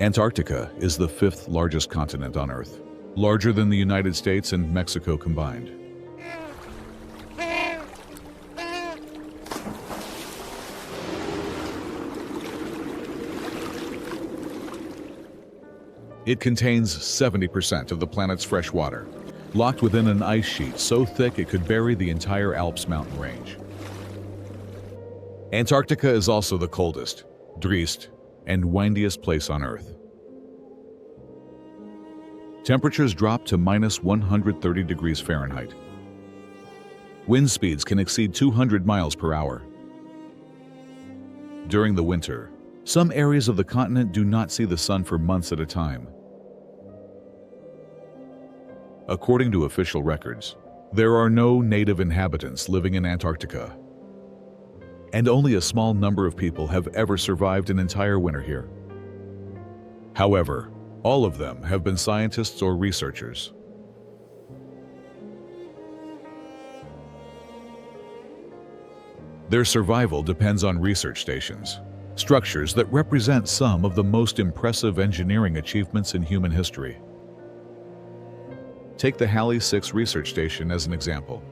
Antarctica is the fifth largest continent on Earth, larger than the United States and Mexico combined. It contains 70% of the planet's fresh water, locked within an ice sheet so thick it could bury the entire Alps mountain range. Antarctica is also the coldest, driest, and windiest place on Earth. Temperatures drop to minus 130 degrees Fahrenheit. Wind speeds can exceed 200 miles per hour. During the winter, some areas of the continent do not see the sun for months at a time. According to official records, there are no native inhabitants living in Antarctica, and only a small number of people have ever survived an entire winter here. However, all of them have been scientists or researchers. Their survival depends on research stations, structures that represent some of the most impressive engineering achievements in human history. Take the Halley VI Research Station as an example.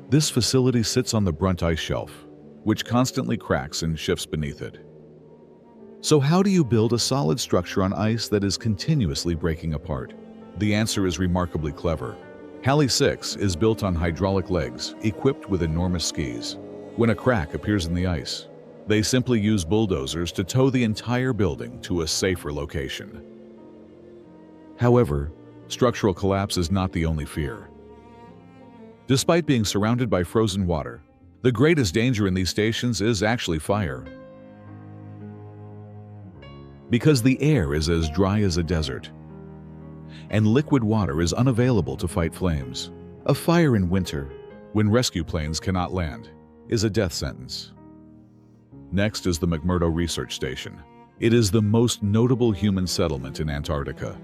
This facility sits on the Brunt ice shelf, which constantly cracks and shifts beneath it. So how do you build a solid structure on ice that is continuously breaking apart? The answer is remarkably clever. Halley VI is built on hydraulic legs, equipped with enormous skis. When a crack appears in the ice, they simply use bulldozers to tow the entire building to a safer location. However, structural collapse is not the only fear. Despite being surrounded by frozen water, the greatest danger in these stations is actually fire. Because the air is as dry as a desert, and liquid water is unavailable to fight flames. A fire in winter, when rescue planes cannot land, is a death sentence. Next is the McMurdo Research Station. It is the most notable human settlement in Antarctica.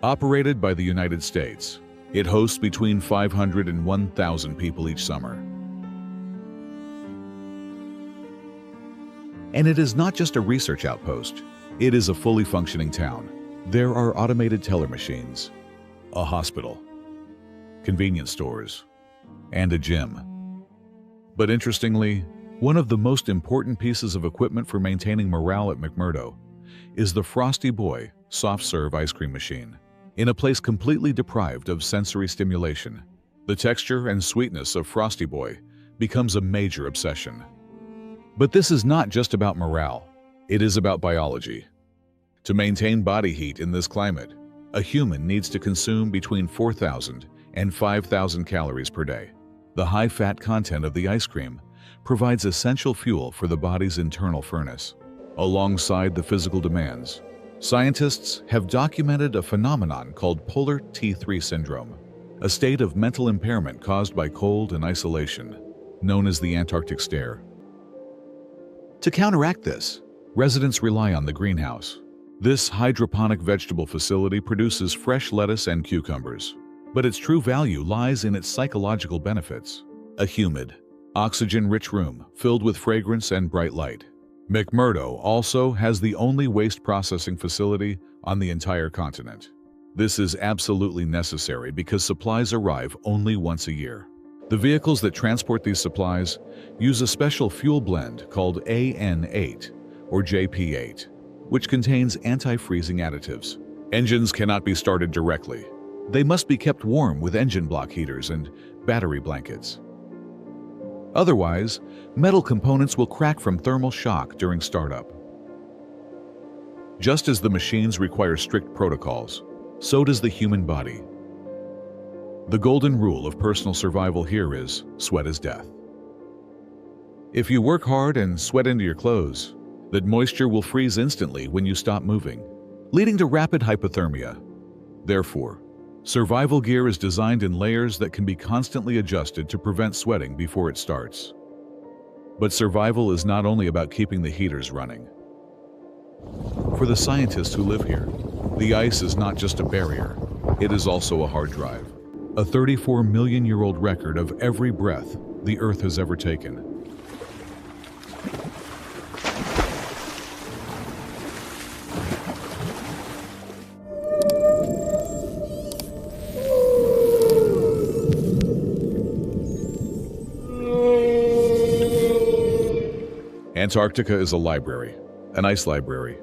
Operated by the United States, it hosts between 500 and 1,000 people each summer. And it is not just a research outpost, it is a fully functioning town. There are automated teller machines, a hospital, convenience stores, and a gym. But interestingly, one of the most important pieces of equipment for maintaining morale at McMurdo is the Frosty Boy soft serve ice cream machine. In a place completely deprived of sensory stimulation, the texture and sweetness of Frosty Boy becomes a major obsession. But this is not just about morale, it is about biology. To maintain body heat in this climate, a human needs to consume between 4,000 and 5,000 calories per day. The high fat content of the ice cream provides essential fuel for the body's internal furnace. Alongside the physical demands, scientists have documented a phenomenon called polar T3 syndrome, a state of mental impairment caused by cold and isolation, known as the Antarctic Stare. To counteract this, residents rely on the greenhouse. This hydroponic vegetable facility produces fresh lettuce and cucumbers, but its true value lies in its psychological benefits. A humid, oxygen-rich room filled with fragrance and bright light. McMurdo also has the only waste processing facility on the entire continent. This is absolutely necessary because supplies arrive only once a year. The vehicles that transport these supplies use a special fuel blend called AN8 or JP8, which contains anti-freezing additives. Engines cannot be started directly. They must be kept warm with engine block heaters and battery blankets. Otherwise, metal components will crack from thermal shock during startup. Just as the machines require strict protocols, so does the human body. The golden rule of personal survival here is sweat is death. If you work hard and sweat into your clothes, that moisture will freeze instantly when you stop moving, leading to rapid hypothermia. Therefore, survival gear is designed in layers that can be constantly adjusted to prevent sweating before it starts. But survival is not only about keeping the heaters running. For the scientists who live here, the ice is not just a barrier, it is also a hard drive. A 34-million-year-old record of every breath the Earth has ever taken. Antarctica is a library, an ice library.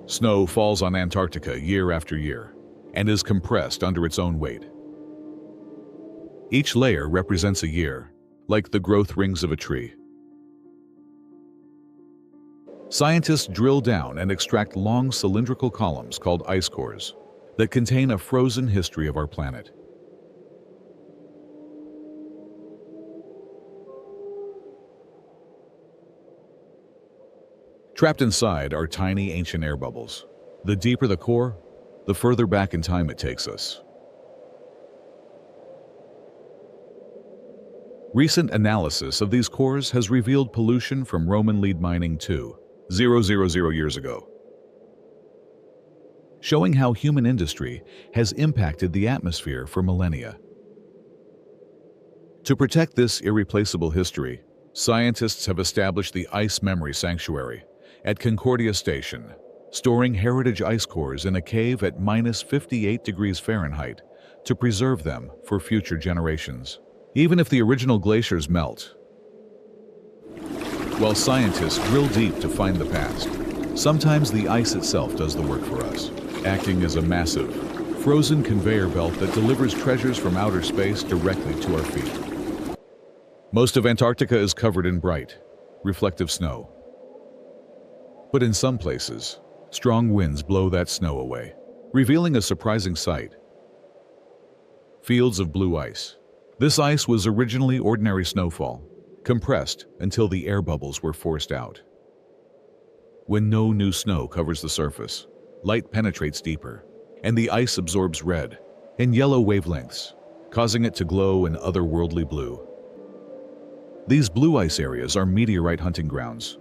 Snow falls on Antarctica year after year and is compressed under its own weight. Each layer represents a year, like the growth rings of a tree. Scientists drill down and extract long cylindrical columns called ice cores that contain a frozen history of our planet. Trapped inside are tiny ancient air bubbles. The deeper the core, the further back in time it takes us. Recent analysis of these cores has revealed pollution from Roman lead mining 2,000 years ago, showing how human industry has impacted the atmosphere for millennia. To protect this irreplaceable history, scientists have established the Ice Memory Sanctuary at Concordia Station, storing heritage ice cores in a cave at -58 degrees Fahrenheit to preserve them for future generations. Even if the original glaciers melt, while scientists drill deep to find the past, sometimes the ice itself does the work for us, acting as a massive, frozen conveyor belt that delivers treasures from outer space directly to our feet. Most of Antarctica is covered in bright, reflective snow. But in some places, strong winds blow that snow away, revealing a surprising sight. Fields of blue ice. This ice was originally ordinary snowfall, compressed until the air bubbles were forced out. When no new snow covers the surface, light penetrates deeper, and the ice absorbs red and yellow wavelengths, causing it to glow an otherworldly blue. These blue ice areas are meteorite hunting grounds.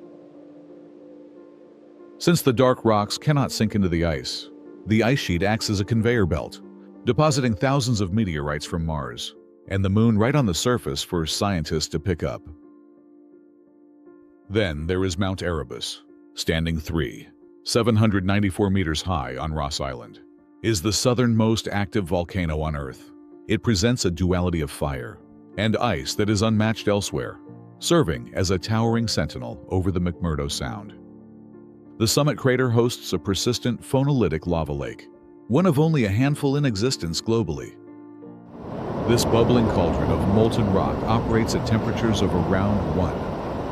Since the dark rocks cannot sink into the ice sheet acts as a conveyor belt, depositing thousands of meteorites from Mars and the Moon right on the surface for scientists to pick up. Then there is Mount Erebus, standing 794 meters high on Ross Island, is the southernmost active volcano on Earth. It presents a duality of fire and ice that is unmatched elsewhere, serving as a towering sentinel over the McMurdo Sound. The summit crater hosts a persistent phonolithic lava lake, one of only a handful in existence globally. This bubbling cauldron of molten rock operates at temperatures of around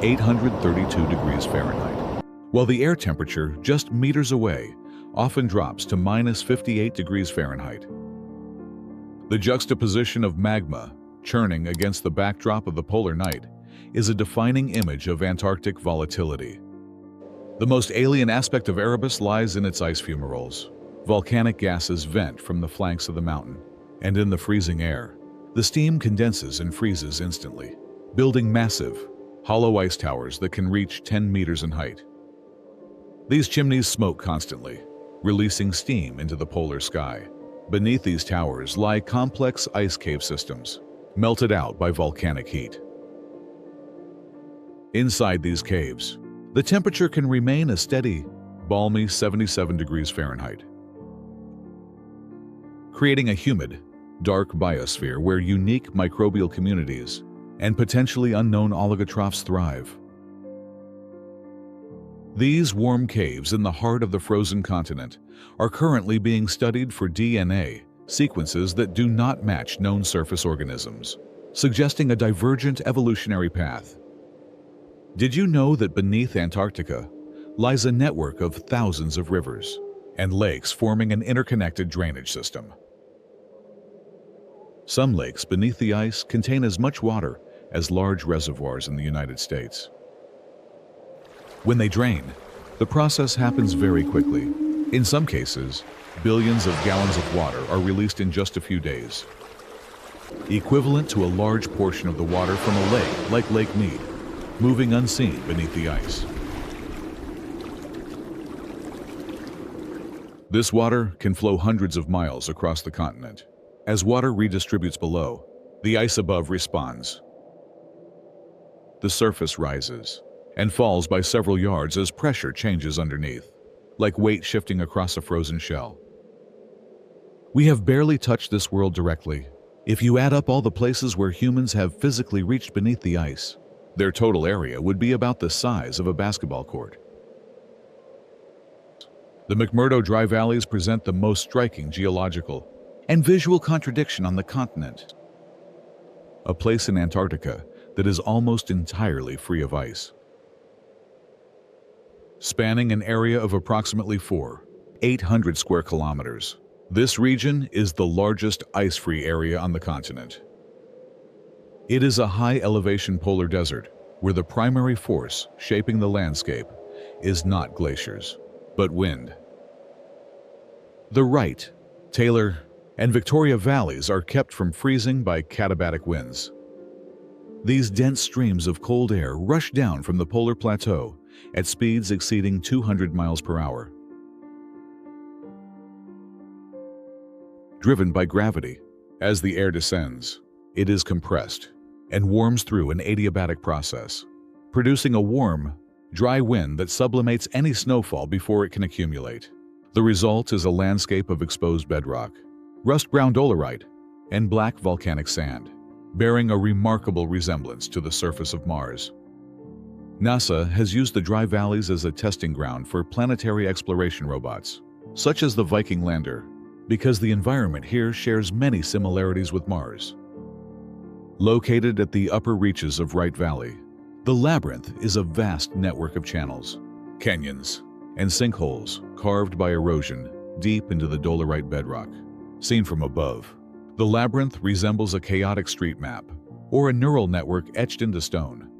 832 degrees Fahrenheit, while the air temperature just meters away often drops to -58 degrees Fahrenheit. The juxtaposition of magma churning against the backdrop of the polar night is a defining image of Antarctic volatility. The most alien aspect of Erebus lies in its ice fumaroles. Volcanic gases vent from the flanks of the mountain, and in the freezing air, the steam condenses and freezes instantly, building massive, hollow ice towers that can reach 10 meters in height. These chimneys smoke constantly, releasing steam into the polar sky. Beneath these towers lie complex ice cave systems, melted out by volcanic heat. Inside these caves, the temperature can remain a steady, balmy 77 degrees Fahrenheit, creating a humid, dark biosphere where unique microbial communities and potentially unknown oligotrophs thrive. These warm caves in the heart of the frozen continent are currently being studied for DNA sequences that do not match known surface organisms, suggesting a divergent evolutionary path. Did you know that beneath Antarctica lies a network of thousands of rivers and lakes forming an interconnected drainage system? Some lakes beneath the ice contain as much water as large reservoirs in the United States. When they drain, the process happens very quickly. In some cases, billions of gallons of water are released in just a few days, equivalent to a large portion of the water from a lake like Lake Mead, moving unseen beneath the ice. This water can flow hundreds of miles across the continent. As water redistributes below, the ice above responds. The surface rises and falls by several yards as pressure changes underneath, like weight shifting across a frozen shell. We have barely touched this world directly. If you add up all the places where humans have physically reached beneath the ice, Their total area would be about the size of a basketball court. The McMurdo Dry Valleys present the most striking geological and visual contradiction on the continent. A place in Antarctica that is almost entirely free of ice. Spanning an area of approximately 800 square kilometers, this region is the largest ice-free area on the continent. It is a high-elevation polar desert where the primary force shaping the landscape is not glaciers, but wind. The Wright, Taylor, and Victoria Valleys are kept from freezing by katabatic winds. These dense streams of cold air rush down from the polar plateau at speeds exceeding 200 miles per hour. Driven by gravity, as the air descends, it is compressed and warms through an adiabatic process, producing a warm, dry wind that sublimates any snowfall before it can accumulate. The result is a landscape of exposed bedrock, rust-brown dolerite, and black volcanic sand, bearing a remarkable resemblance to the surface of Mars. NASA has used the dry valleys as a testing ground for planetary exploration robots, such as the Viking lander, because the environment here shares many similarities with Mars. Located at the upper reaches of Wright Valley, the labyrinth is a vast network of channels, canyons, and sinkholes carved by erosion deep into the dolerite bedrock. Seen from above, the labyrinth resembles a chaotic street map or a neural network etched into stone.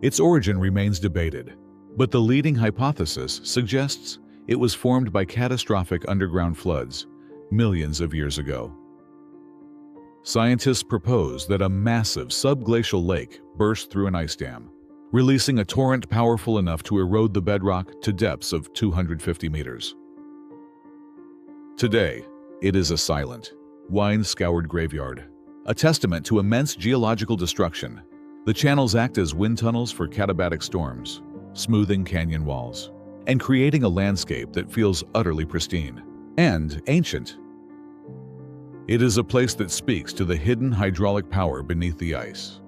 Its origin remains debated, but the leading hypothesis suggests it was formed by catastrophic underground floods millions of years ago. Scientists propose that a massive subglacial lake burst through an ice dam, releasing a torrent powerful enough to erode the bedrock to depths of 250 meters. Today, it is a silent, wind-scoured graveyard, a testament to immense geological destruction. The channels act as wind tunnels for katabatic storms, smoothing canyon walls, and creating a landscape that feels utterly pristine and ancient. It is a place that speaks to the hidden hydraulic power beneath the ice.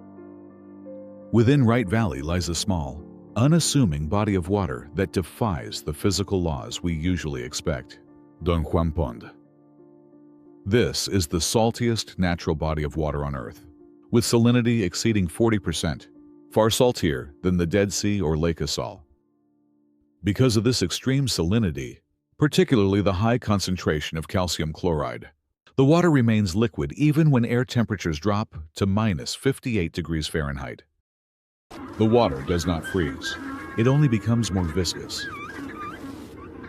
Within Wright Valley lies a small, unassuming body of water that defies the physical laws we usually expect. Unconquered. This is the saltiest natural body of water on Earth, with salinity exceeding 40%, far saltier than the Dead Sea or Lake Assal. Because of this extreme salinity, particularly the high concentration of calcium chloride, the water remains liquid even when air temperatures drop to minus 58 degrees Fahrenheit. The water does not freeze. It only becomes more viscous.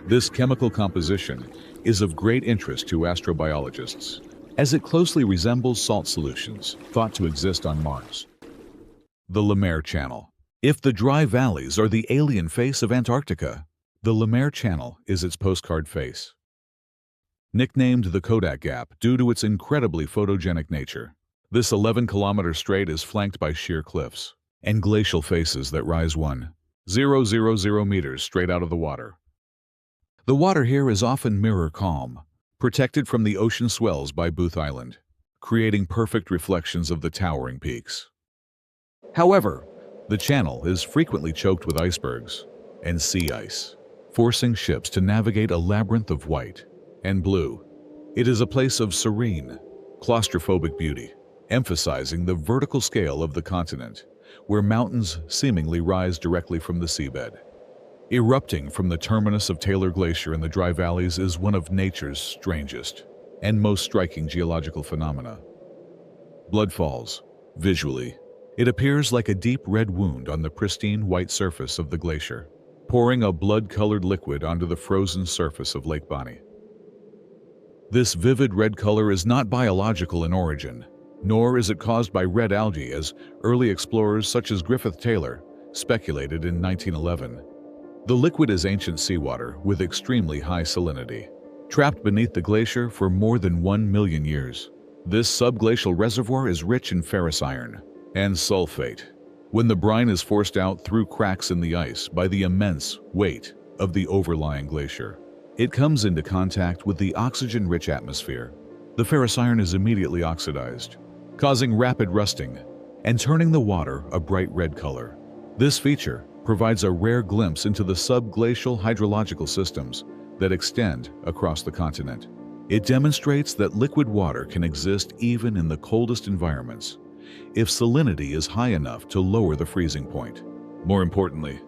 This chemical composition is of great interest to astrobiologists, as it closely resembles salt solutions thought to exist on Mars. The Lemaire Channel. If the dry valleys are the alien face of Antarctica, the Lemaire Channel is its postcard face. Nicknamed the Kodak Gap due to its incredibly photogenic nature, this 11-kilometer strait is flanked by sheer cliffs and glacial faces that rise 1,000 meters straight out of the water. The water here is often mirror calm, protected from the ocean swells by Booth Island, creating perfect reflections of the towering peaks. However, the channel is frequently choked with icebergs and sea ice, forcing ships to navigate a labyrinth of white and blue. It is a place of serene, claustrophobic beauty, emphasizing the vertical scale of the continent, where mountains seemingly rise directly from the seabed. Erupting from the terminus of Taylor Glacier in the Dry Valleys is one of nature's strangest and most striking geological phenomena. Blood falls. Visually, it appears like a deep red wound on the pristine white surface of the glacier, pouring a blood-colored liquid onto the frozen surface of Lake Bonny. This vivid red color is not biological in origin, nor is it caused by red algae as early explorers such as Griffith Taylor speculated in 1911. The liquid is ancient seawater with extremely high salinity, trapped beneath the glacier for more than 1 million years. This subglacial reservoir is rich in ferrous iron and sulfate. When the brine is forced out through cracks in the ice by the immense weight of the overlying glacier, it comes into contact with the oxygen-rich atmosphere. The ferrous iron is immediately oxidized, causing rapid rusting and turning the water a bright red color. This feature provides a rare glimpse into the subglacial hydrological systems that extend across the continent. It demonstrates that liquid water can exist even in the coldest environments, if salinity is high enough to lower the freezing point. More importantly,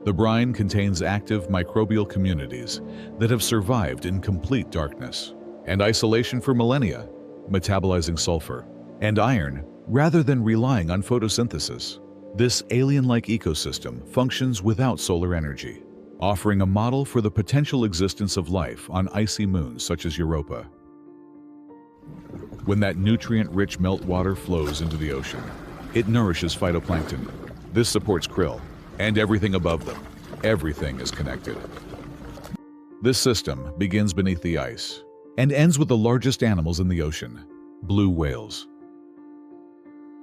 the brine contains active microbial communities that have survived in complete darkness and isolation for millennia, metabolizing sulfur and iron rather than relying on photosynthesis. This alien-like ecosystem functions without solar energy, offering a model for the potential existence of life on icy moons such as Europa. When that nutrient-rich meltwater flows into the ocean, it nourishes phytoplankton. This supports krill and everything above them. Everything is connected. This system begins beneath the ice and ends with the largest animals in the ocean, blue whales.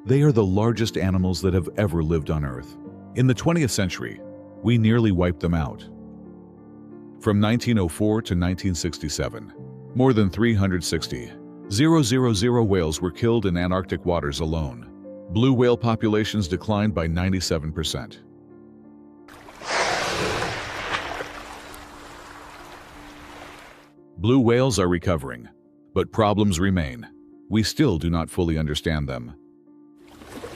They are the largest animals that have ever lived on Earth. In the 20th century, we nearly wiped them out. From 1904 to 1967, more than 360,000 whales were killed in Antarctic waters alone. Blue whale populations declined by 97%. Blue whales are recovering, but problems remain. We still do not fully understand them.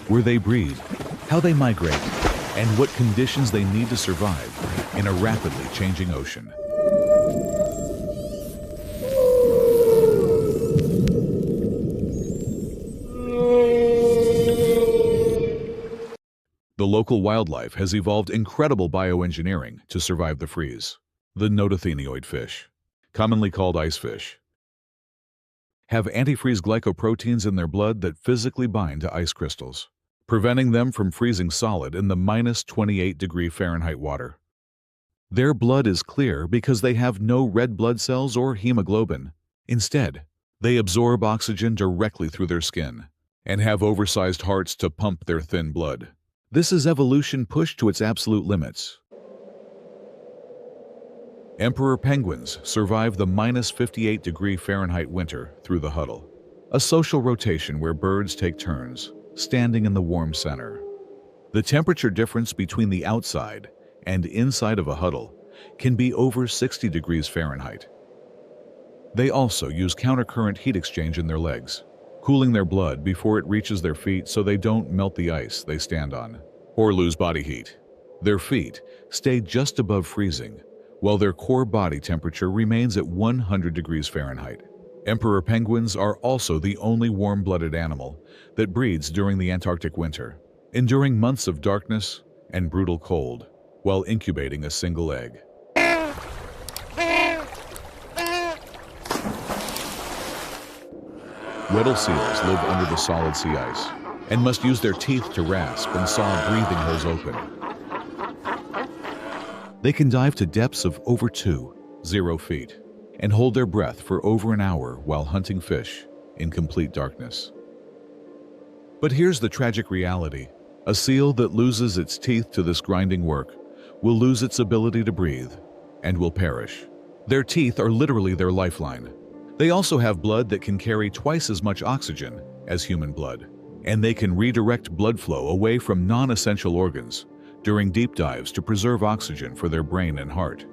Where they breed, how they migrate, and what conditions they need to survive in a rapidly changing ocean. The local wildlife has evolved incredible bioengineering to survive the freeze. The notothenoid fish, commonly called ice fish, have antifreeze glycoproteins in their blood that physically bind to ice crystals, preventing them from freezing solid in the -28°F water. Their blood is clear because they have no red blood cells or hemoglobin. Instead, they absorb oxygen directly through their skin and have oversized hearts to pump their thin blood. This is evolution pushed to its absolute limits. Emperor penguins survive the -58°F winter through the huddle, a social rotation where birds take turns standing in the warm center. The temperature difference between the outside and inside of a huddle can be over 60°F. They also use countercurrent heat exchange in their legs, cooling their blood before it reaches their feet so they don't melt the ice they stand on or lose body heat. Their feet stay just above freezing, while their core body temperature remains at 100°F. Emperor penguins are also the only warm-blooded animal that breeds during the Antarctic winter, enduring months of darkness and brutal cold while incubating a single egg. Weddell seals live under the solid sea ice and must use their teeth to rasp and saw breathing holes open. They can dive to depths of over 20 feet and hold their breath for over an hour while hunting fish in complete darkness. But here's the tragic reality. A seal that loses its teeth to this grinding work will lose its ability to breathe and will perish. Their teeth are literally their lifeline. They also have blood that can carry twice as much oxygen as human blood, and they can redirect blood flow away from non-essential organs during deep dives to preserve oxygen for their brain and heart.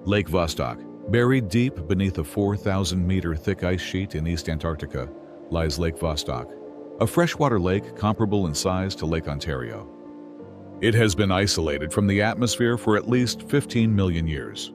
Lake Vostok, buried deep beneath a 4,000-meter thick ice sheet in East Antarctica, lies Lake Vostok, a freshwater lake comparable in size to Lake Ontario. It has been isolated from the atmosphere for at least 15 million years.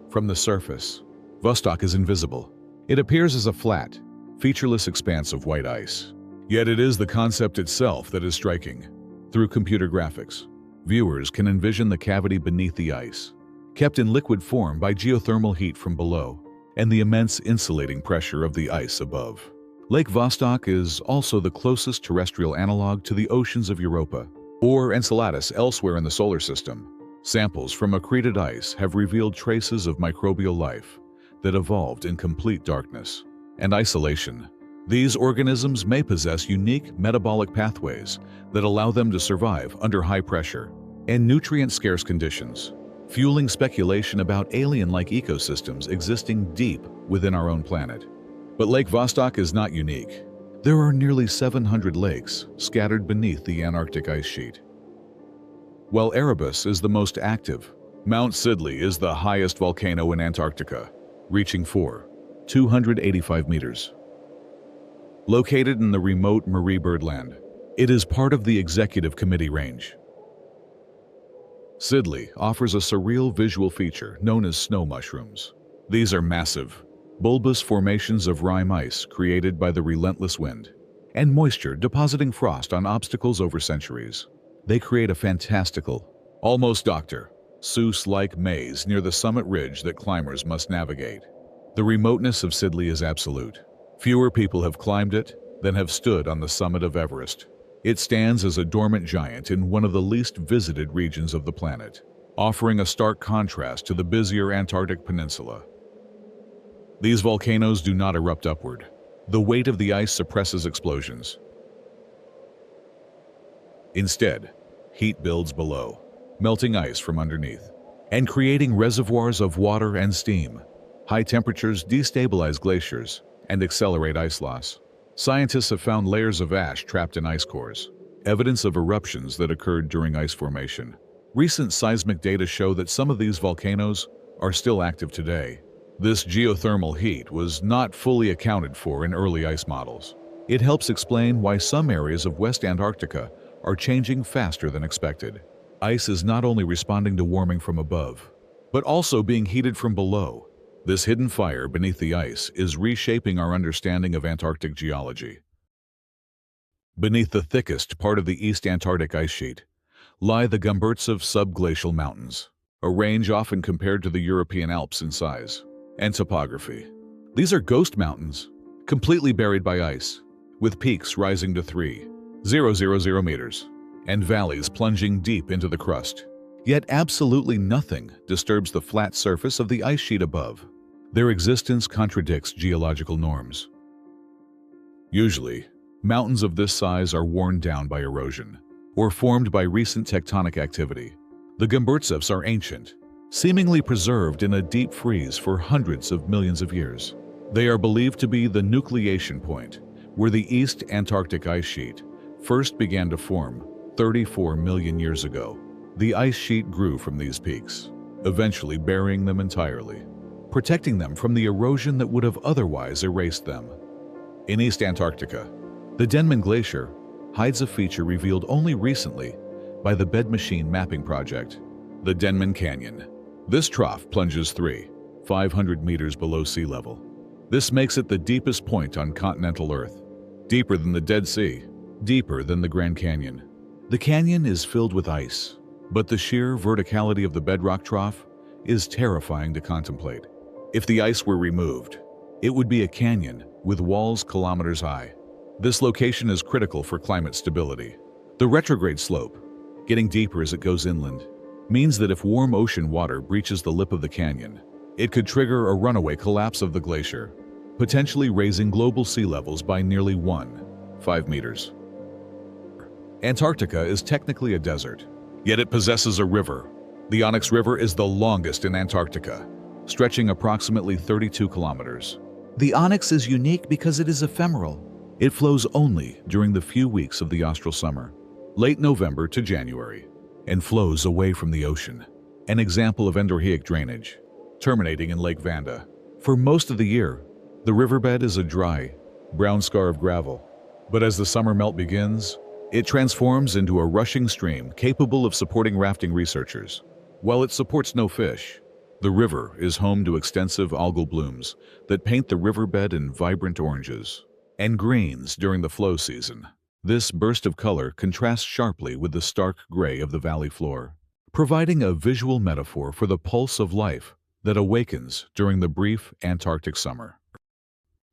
From the surface, Vostok is invisible. It appears as a flat, featureless expanse of white ice. Yet it is the concept itself that is striking. Through computer graphics, viewers can envision the cavity beneath the ice, kept in liquid form by geothermal heat from below and the immense insulating pressure of the ice above. Lake Vostok is also the closest terrestrial analog to the oceans of Europa or Enceladus elsewhere in the solar system. Samples from accreted ice have revealed traces of microbial life that evolved in complete darkness and isolation. These organisms may possess unique metabolic pathways that allow them to survive under high pressure and nutrient-scarce conditions, fueling speculation about alien-like ecosystems existing deep within our own planet. But Lake Vostok is not unique. There are nearly 700 lakes scattered beneath the Antarctic ice sheet. While Erebus is the most active, Mount Sidley is the highest volcano in Antarctica, reaching 285 meters. Located in the remote Marie Byrd Land, it is part of the Executive Committee Range. Sidley offers a surreal visual feature known as snow mushrooms. These are massive, bulbous formations of rime ice created by the relentless wind and moisture depositing frost on obstacles over centuries. They create a fantastical, almost Dr. Seuss-like maze near the summit ridge that climbers must navigate. The remoteness of Sidley is absolute. Fewer people have climbed it than have stood on the summit of Everest. It stands as a dormant giant in one of the least visited regions of the planet, offering a stark contrast to the busier Antarctic peninsula. These volcanoes do not erupt upward. The weight of the ice suppresses explosions. Instead, heat builds below, melting ice from underneath, and creating reservoirs of water and steam. High temperatures destabilize glaciers and accelerate ice loss. Scientists have found layers of ash trapped in ice cores, evidence of eruptions that occurred during ice formation. Recent seismic data show that some of these volcanoes are still active today. This geothermal heat was not fully accounted for in early ice models. It helps explain why some areas of West Antarctica are changing faster than expected. Ice is not only responding to warming from above, but also being heated from below. This hidden fire beneath the ice is reshaping our understanding of Antarctic geology. Beneath the thickest part of the East Antarctic ice sheet lie the Gomburtsev subglacial mountains, a range often compared to the European Alps in size and topography. These are ghost mountains, completely buried by ice, with peaks rising to 3,000 meters and valleys plunging deep into the crust. Yet absolutely nothing disturbs the flat surface of the ice sheet above. Their existence contradicts geological norms. Usually, mountains of this size are worn down by erosion or formed by recent tectonic activity. The Gomburtsevs are ancient, seemingly preserved in a deep freeze for hundreds of millions of years. They are believed to be the nucleation point where the East Antarctic ice sheet first began to form 34 million years ago. The ice sheet grew from these peaks, eventually burying them entirely, protecting them from the erosion that would have otherwise erased them. In East Antarctica, the Denman Glacier hides a feature revealed only recently by the Bed Machine Mapping Project, the Denman Canyon. This trough plunges 500 meters below sea level. This makes it the deepest point on continental Earth, deeper than the Dead Sea, deeper than the Grand Canyon. The canyon is filled with ice, but the sheer verticality of the bedrock trough is terrifying to contemplate. If the ice were removed, it would be a canyon with walls kilometers high. This location is critical for climate stability. The retrograde slope, getting deeper as it goes inland, means that if warm ocean water breaches the lip of the canyon, it could trigger a runaway collapse of the glacier, potentially raising global sea levels by nearly 1.5 meters. Antarctica is technically a desert, yet it possesses a river. The Onyx River is the longest in Antarctica, stretching approximately 32 kilometers. The Onyx is unique because it is ephemeral. It flows only during the few weeks of the austral summer, late November to January, and flows away from the ocean, an example of endorheic drainage, terminating in Lake Vanda. For most of the year, the riverbed is a dry, brown scar of gravel, but as the summer melt begins, it transforms into a rushing stream capable of supporting rafting researchers. While it supports no fish, the river is home to extensive algal blooms that paint the riverbed in vibrant oranges and greens during the flow season. This burst of color contrasts sharply with the stark gray of the valley floor, providing a visual metaphor for the pulse of life that awakens during the brief Antarctic summer.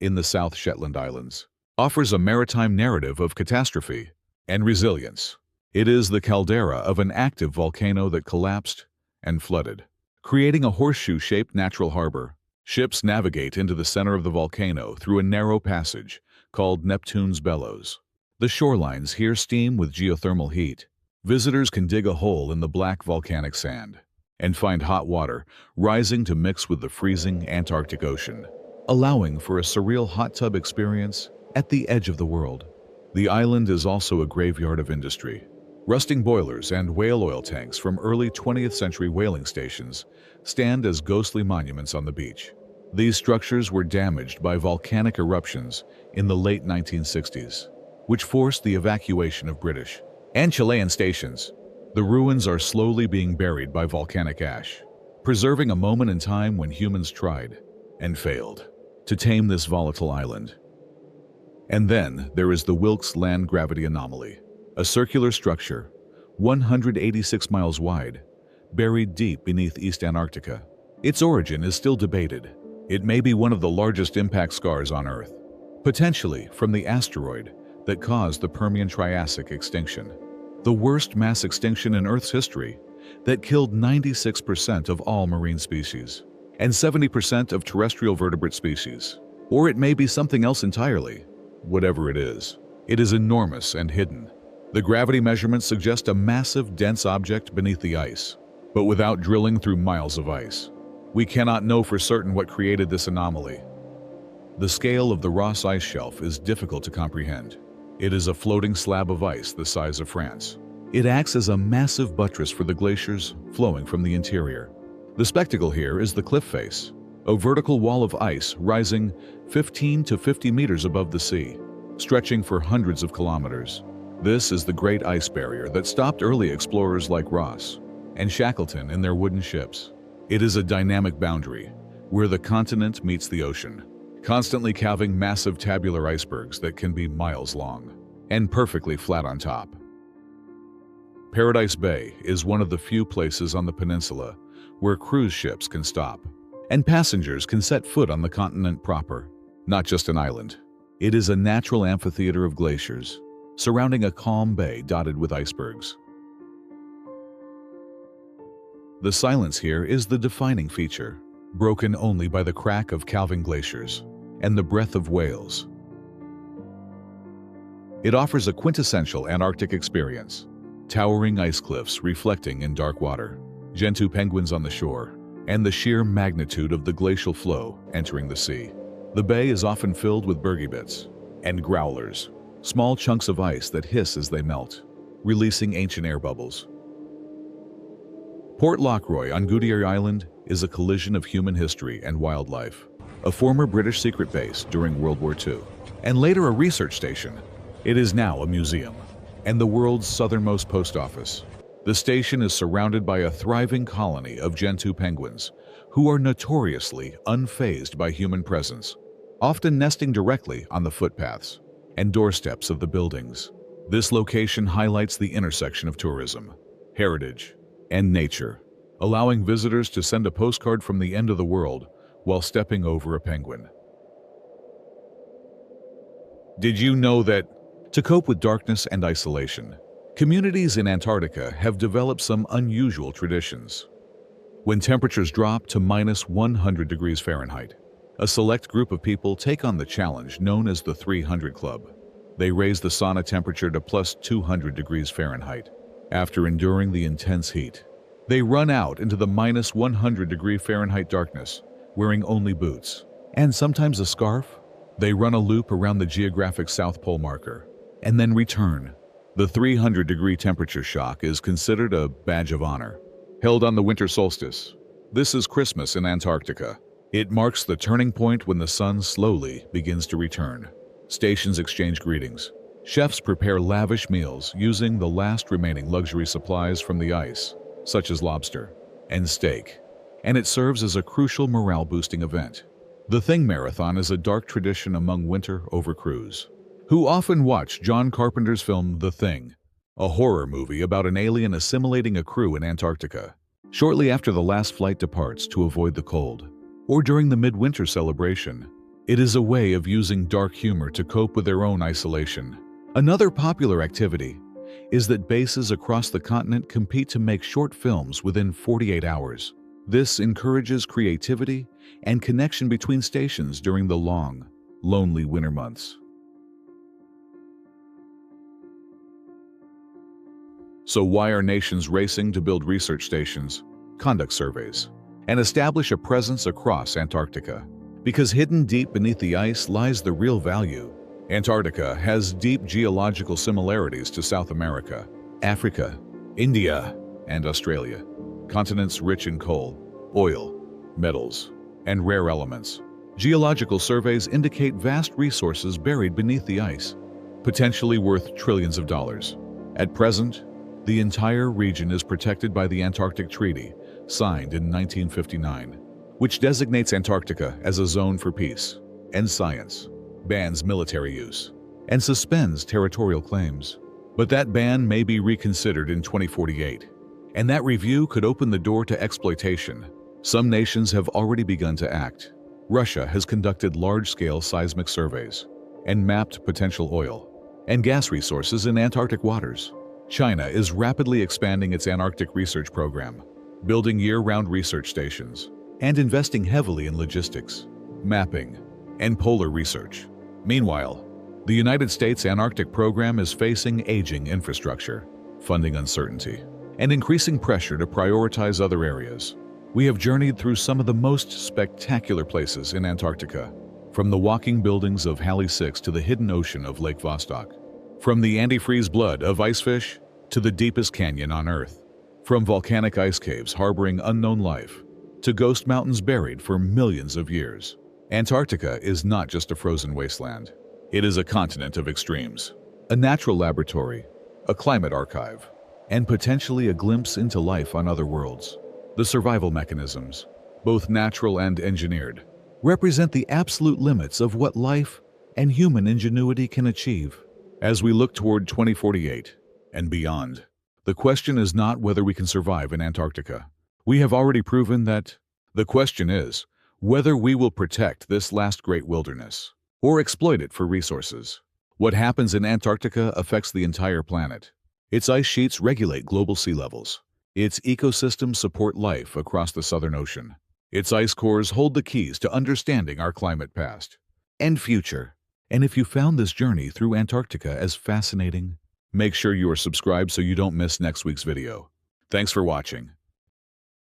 In the South Shetland Islands, offers a maritime narrative of catastrophe and resilience. It is the caldera of an active volcano that collapsed and flooded, creating a horseshoe-shaped natural harbor. Ships navigate into the center of the volcano through a narrow passage called Neptune's Bellows. The shorelines here steam with geothermal heat. Visitors can dig a hole in the black volcanic sand and find hot water rising to mix with the freezing Antarctic Ocean, allowing for a surreal hot tub experience At the edge of the world, the island is also a graveyard of industry. Rusting boilers and whale oil tanks from early 20th century whaling stations stand as ghostly monuments on the beach. These structures were damaged by volcanic eruptions in the late 1960s, which forced the evacuation of British and Chilean stations. The ruins are slowly being buried by volcanic ash, preserving a moment in time when humans tried and failed to tame this volatile island. And then there is the Wilkes Land Gravity Anomaly, a circular structure, 186 miles wide, buried deep beneath East Antarctica. Its origin is still debated. It may be one of the largest impact scars on Earth, potentially from the asteroid that caused the Permian-Triassic extinction, the worst mass extinction in Earth's history that killed 96% of all marine species and 70% of terrestrial vertebrate species. Or it may be something else entirely. Whatever it is enormous and hidden. The gravity measurements suggest a massive, dense object beneath the ice, but without drilling through miles of ice, we cannot know for certain what created this anomaly. The scale of the Ross Ice Shelf is difficult to comprehend. It is a floating slab of ice the size of France. It acts as a massive buttress for the glaciers flowing from the interior. The spectacle here is the cliff face, a vertical wall of ice rising 15 to 50 meters above the sea, stretching for hundreds of kilometers. This is the Great Ice Barrier that stopped early explorers like Ross and Shackleton in their wooden ships. It is a dynamic boundary where the continent meets the ocean, constantly calving massive tabular icebergs that can be miles long and perfectly flat on top. Paradise Bay is one of the few places on the peninsula where cruise ships can stop and passengers can set foot on the continent proper, not just an island. It is a natural amphitheater of glaciers surrounding a calm bay dotted with icebergs. The silence here is the defining feature, broken only by the crack of calving glaciers and the breath of whales. It offers a quintessential Antarctic experience, towering ice cliffs reflecting in dark water, gentoo penguins on the shore, and the sheer magnitude of the glacial flow entering the sea. The bay is often filled with bergibits and growlers, small chunks of ice that hiss as they melt, releasing ancient air bubbles. Port Lockroy on Gudea Island is a collision of human history and wildlife, a former British secret base during World War II, and later a research station. It is now a museum and the world's southernmost post office. The station is surrounded by a thriving colony of gentoo penguins who are notoriously unfazed by human presence, often nesting directly on the footpaths and doorsteps of the buildings. This location highlights the intersection of tourism, heritage, and nature, allowing visitors to send a postcard from the end of the world while stepping over a penguin. Did you know that, to cope with darkness and isolation, communities in Antarctica have developed some unusual traditions? When temperatures drop to -100 degrees Fahrenheit, a select group of people take on the challenge known as the 300 Club. They raise the sauna temperature to +200 degrees Fahrenheit. After enduring the intense heat, they run out into the -100 degree Fahrenheit darkness, wearing only boots and sometimes a scarf. They run a loop around the geographic South Pole marker and then return. The 300 degree temperature shock is considered a badge of honor, held on the winter solstice. This is Christmas in Antarctica. It marks the turning point when the sun slowly begins to return. Stations exchange greetings. Chefs prepare lavish meals using the last remaining luxury supplies from the ice, such as lobster and steak, and it serves as a crucial morale-boosting event. The Thing Marathon is a dark tradition among winter overcrews, who often watch John Carpenter's film The Thing, a horror movie about an alien assimilating a crew in Antarctica, shortly after the last flight departs to avoid the cold, or during the midwinter celebration. It is a way of using dark humor to cope with their own isolation. Another popular activity is that bases across the continent compete to make short films within 48 hours. This encourages creativity and connection between stations during the long, lonely winter months. So why are nations racing to build research stations, conduct surveys, and establish a presence across Antarctica? Because hidden deep beneath the ice lies the real value Antarctica has deep geological similarities to South America, Africa, India, and Australia. Continents rich in coal, oil, metals, and rare elements. Geological surveys indicate vast resources buried beneath the ice, potentially worth trillions of dollars. At present, the entire region is protected by the Antarctic Treaty, signed in 1959, which designates Antarctica as a zone for peace and science, bans military use, and suspends territorial claims. But that ban may be reconsidered in 2048, and that review could open the door to exploitation. Some nations have already begun to act. Russia has conducted large-scale seismic surveys and mapped potential oil and gas resources in Antarctic waters. China is rapidly expanding its Antarctic research program, building year-round research stations, and investing heavily in logistics, mapping, and polar research. Meanwhile, the United States Antarctic program is facing aging infrastructure, funding uncertainty, and increasing pressure to prioritize other areas. We have journeyed through some of the most spectacular places in Antarctica, from the walking buildings of Halley VI to the hidden ocean of Lake Vostok, from the antifreeze blood of icefish to the deepest canyon on Earth, from volcanic ice caves harboring unknown life to ghost mountains buried for millions of years. Antarctica is not just a frozen wasteland. It is a continent of extremes, a natural laboratory, a climate archive, and potentially a glimpse into life on other worlds. The survival mechanisms, both natural and engineered, represent the absolute limits of what life and human ingenuity can achieve. As we look toward 2048 and beyond, the question is not whether we can survive in Antarctica. We have already proven that. The question is whether we will protect this last great wilderness or exploit it for resources. What happens in Antarctica affects the entire planet. Its ice sheets regulate global sea levels. Its ecosystems support life across the Southern Ocean. Its ice cores hold the keys to understanding our climate past and future. And if you found this journey through Antarctica as fascinating, make sure you are subscribed so you don't miss next week's video. Thanks for watching.